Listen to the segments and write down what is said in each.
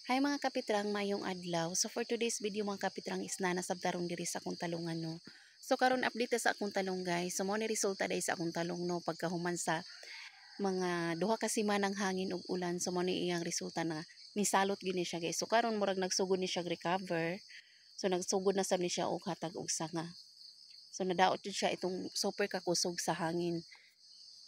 Hi mga kapitrang, mayong adlaw. So for today's video mga kapitrang is na nasabtarong diri sa akong talungan no. So karon update sa akong talong guys. So mo ni resulta dai sa akong talong no pagkahuman sa mga duha ka semanang hangin ug ulan. So mo ni iyang resulta na nisalot gini siya guys. So karon murag nagsugod ni siya recover. So nagsugod na sab ni siya og hatag og sanga. So nadaot jud siya itong super kakusog sa hangin.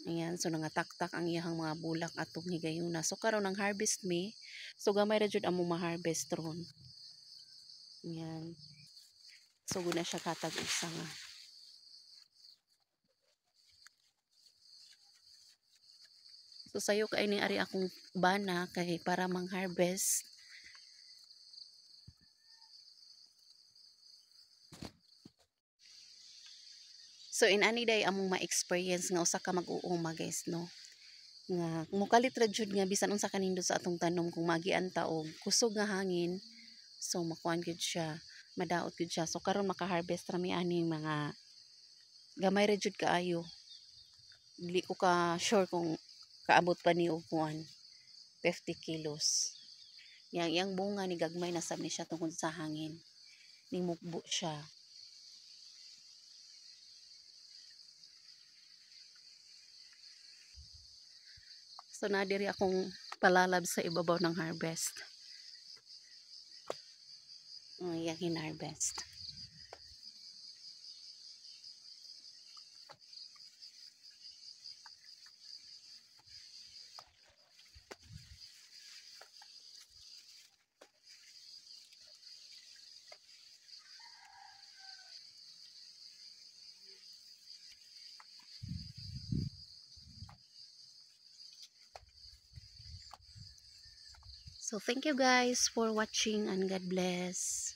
Ayan, so nangataktak ang iyang mga bulak atong higayuna. So karon ang harvest me. So gamay ra jud among ma-harvest ron. Ayan. So guna siya katag og sanga. So sayo kay ni ari akong bana kay para mang-harvest. So in ani day among ma-experience nga usa ka mag-uuma guys no. Nga mukalit ra jud nga bisan unsa kanindot sa atong tanom kung magianta og kusog nga hangin. So makuan gud siya, madaot gud siya. So karon maka-harvest ra mi ani mga gamay ra jud kaayo. Dili ko ka sure kung kaabot pa ni og kuan 50 kilos. Yang bunga ni gagmay na sab ni siya tungod sa hangin. Nimugbo siya. So na diri akong palalab sa ibabaw ng harvest. Yang hinarvest. So thank you guys for watching and God bless.